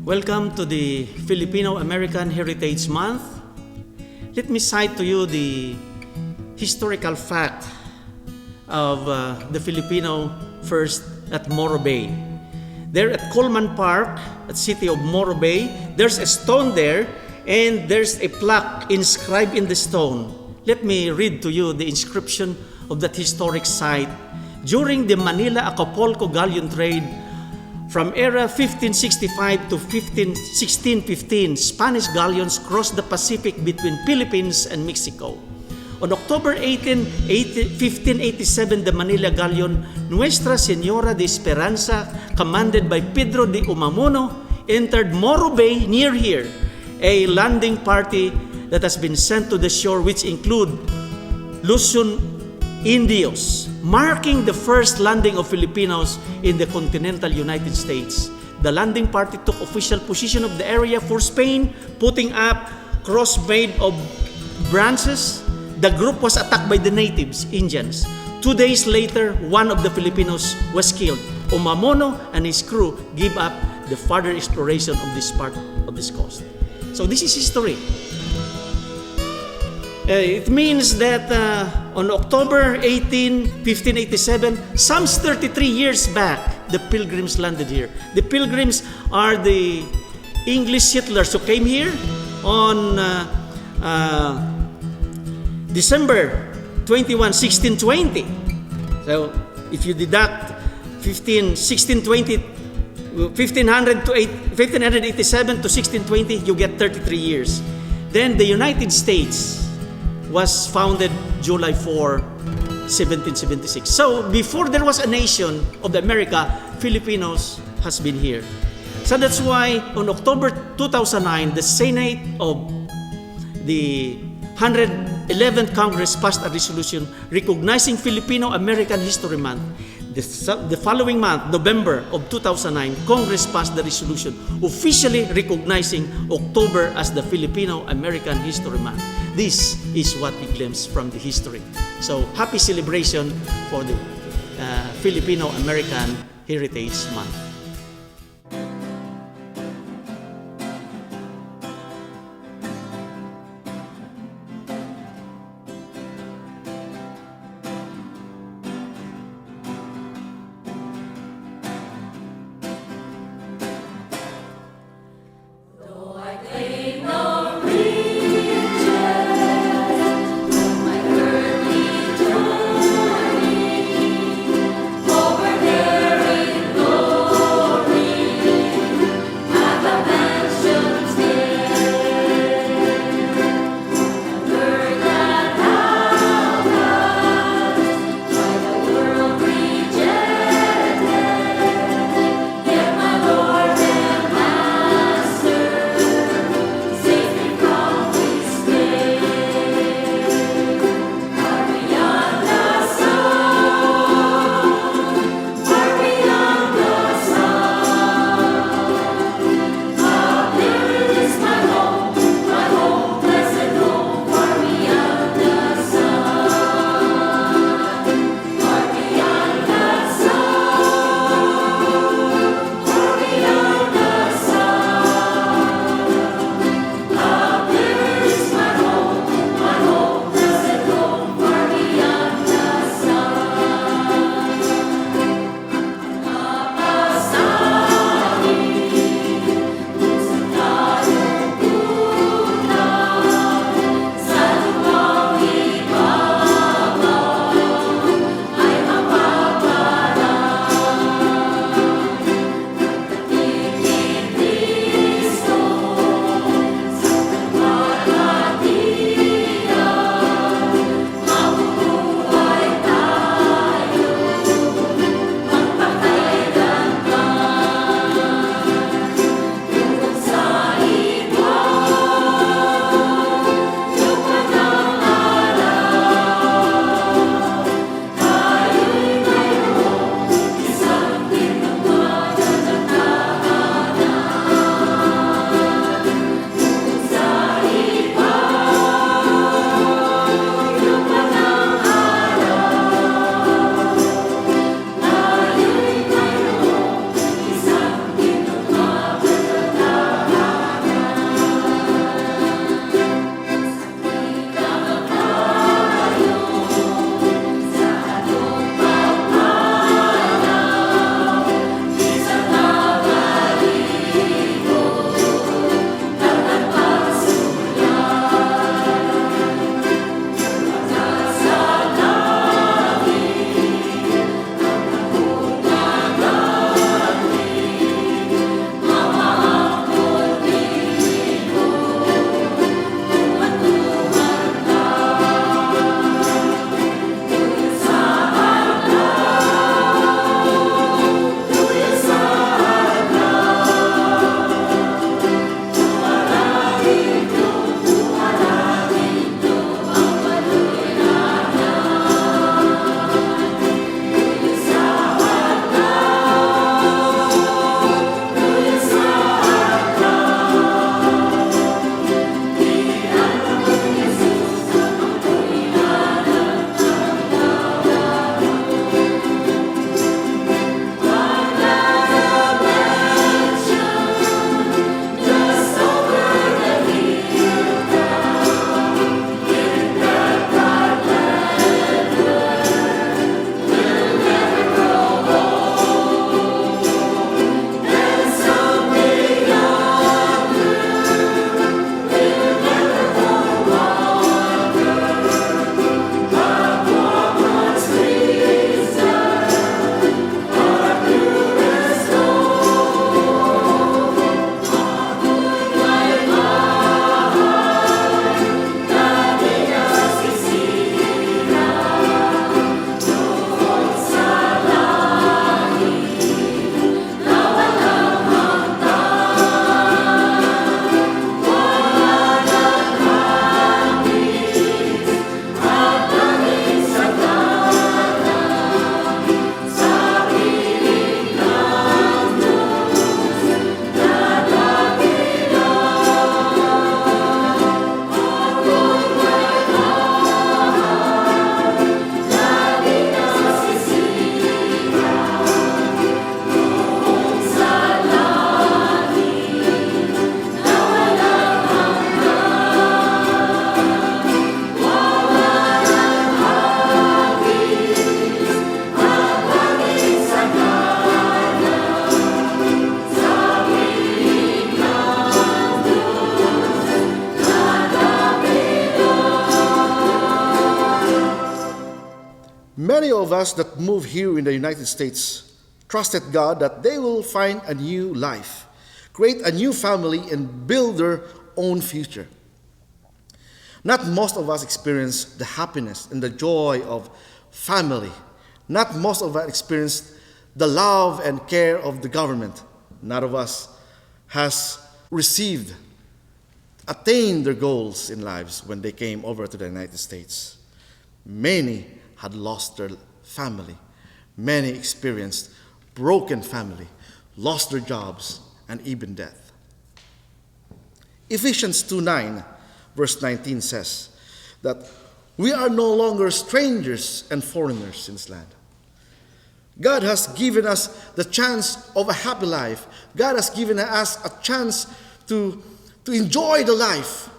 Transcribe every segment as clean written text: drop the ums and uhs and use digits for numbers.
Welcome to the Filipino American Heritage Month. Let me cite to you the historical fact of the Filipino first at Morro Bay. There at Coleman Park, at city of Morro Bay, there's a stone there and there's a plaque inscribed in the stone. Let me read to you the inscription of that historic site. During the Manila-Acapulco galleon trade, from era 1565 to 1615, Spanish galleons crossed the Pacific between Philippines and Mexico. On October 18, 1587, the Manila galleon Nuestra Señora de Esperanza, commanded by Pedro de Unamuno, entered Morro Bay near here. A landing party that has been sent to the shore, which include Luzon Indios, marking the first landing of Filipinos in the continental United States. The landing party took official position of the area for Spain, putting up cross made of branches. The group was attacked by the natives, Indians. 2 days later, one of the Filipinos was killed. Unamuno and his crew gave up the further exploration of this part of this coast. So this is history. It means that on October 18, 1587, some 33 years back, the Pilgrims landed here. The Pilgrims are the English settlers who came here on December 21, 1620. So if you deduct 1587 to 1620, you get 33 years. Then the United States was founded July 4, 1776. So before there was a nation of America, Filipinos has been here. So that's why on October 2009, the Senate of the 111th Congress passed a resolution recognizing Filipino American History Month. The following month, November of 2009, Congress passed the resolution officially recognizing October as the Filipino American History Month. This is what we glimpse from the history. So, happy celebration for the Filipino American Heritage Month. Over there in of us that move here in the United States trusted God that they will find a new life, create a new family, and build their own future. Not most of us experience the happiness and the joy of family. Not most of us experience the love and care of the government. None of us has attained their goals in lives when they came over to the United States. Many had lost their family. Many experienced broken family, lost their jobs, and even death. Ephesians 2:9, verse 19 says that we are no longer strangers and foreigners in this land. God has given us the chance of a happy life. God has given us a chance to enjoy the life.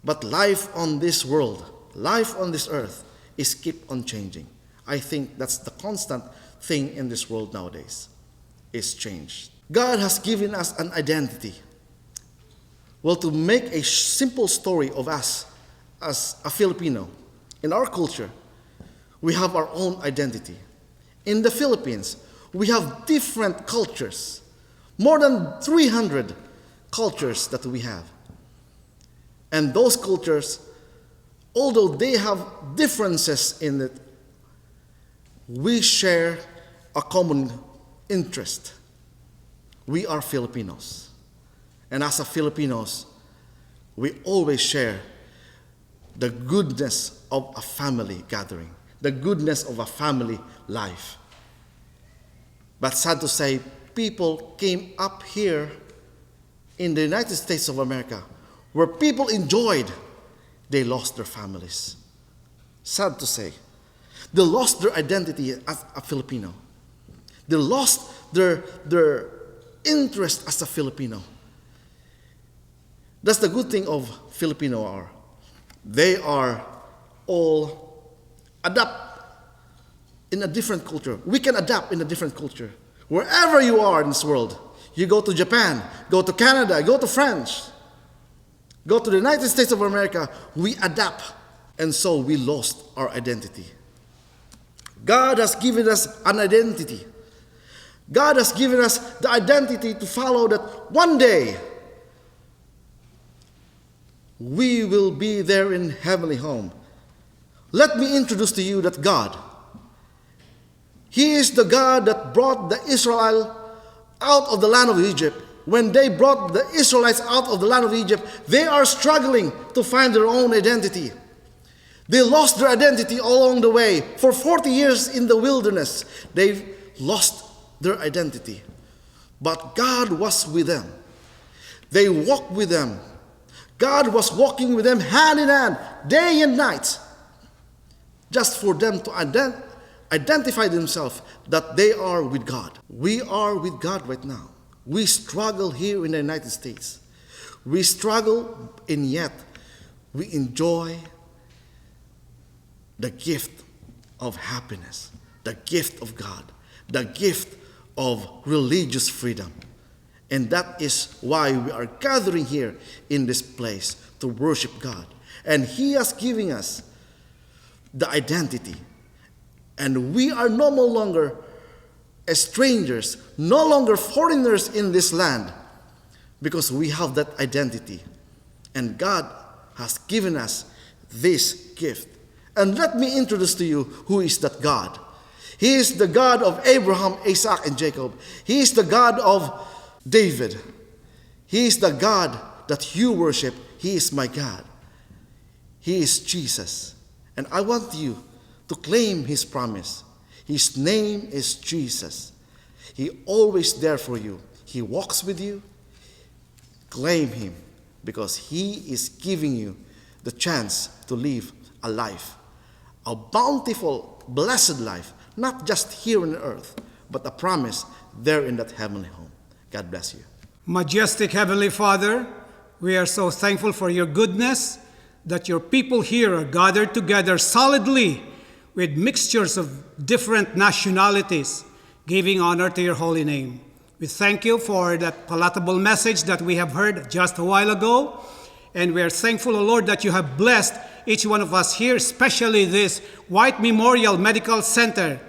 But life on this world, life on this earth is keep on changing. I think that's the constant thing in this world nowadays, is change. God has given us an identity. Well, to make a simple story of us as a Filipino, in our culture, we have our own identity. In the Philippines, we have different cultures, more than 300 cultures that we have. And those cultures, although they have differences in it, we share a common interest. We are Filipinos. And as a Filipinos, we always share the goodness of a family gathering, the goodness of a family life. But sad to say, people came up here in the United States of America where people enjoyed, they lost their families. Sad to say. They lost their identity as a Filipino. They lost their interest as a Filipino. That's the good thing of Filipino are. They are all adapt in a different culture. We can adapt in a different culture. Wherever you are in this world, you go to Japan, go to Canada, go to France, go to the United States of America, we adapt. And so we lost our identity. God has given us an identity. God has given us the identity to follow that one day we will be there in heavenly home. Let me introduce to you that God. He is the God that brought the Israelites out of the land of Egypt. When they brought the Israelites out of the land of Egypt, they are struggling to find their own identity. They lost their identity along the way. For 40 years in the wilderness, they lost their identity. But God was with them. They walked with them. God was walking with them hand in hand, day and night, just for them to identify themselves that they are with God. We are with God right now. We struggle here in the United States. We struggle, and yet we enjoy the gift of happiness, the gift of God, the gift of religious freedom. And that is why we are gathering here in this place to worship God. And He has given us the identity. And we are no longer strangers, no longer foreigners in this land, because we have that identity. And God has given us this gift. And let me introduce to you who is that God. He is the God of Abraham, Isaac, and Jacob. He is the God of David. He is the God that you worship. He is my God. He is Jesus. And I want you to claim His promise. His name is Jesus. He always there for you. He walks with you. Claim Him, because He is giving you the chance to live a life, a bountiful, blessed life, not just here on earth, but a promise there in that heavenly home. God bless you. Majestic Heavenly Father, we are so thankful for your goodness, that your people here are gathered together solidly with mixtures of different nationalities, giving honor to your holy name. We thank you for that palatable message that we have heard just a while ago, And we are thankful, O Lord, that you have blessed each one of us here, especially this White Memorial Medical Center.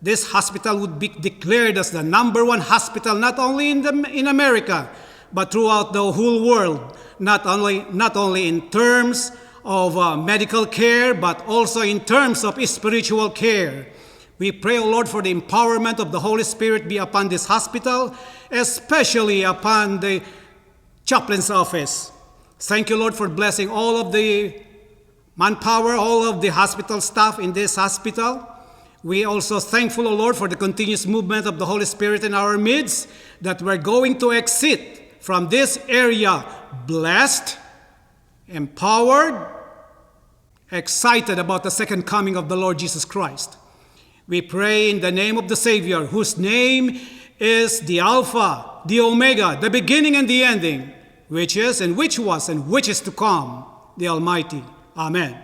This hospital would be declared as the #1 hospital, not only in America, but throughout the whole world. Not only in terms of medical care, but also in terms of spiritual care. We pray, O Lord, for the empowerment of the Holy Spirit be upon this hospital, especially upon the chaplain's office. Thank you, Lord, for blessing all of the manpower, all of the hospital staff in this hospital. We also thankful, O Lord, for the continuous movement of the Holy Spirit in our midst, that we're going to exit from this area blessed, empowered, excited about the second coming of the Lord Jesus Christ. We pray in the name of the Savior, whose name is the Alpha, the Omega, the beginning and the ending, which is and which was and which is to come, the Almighty. Amen.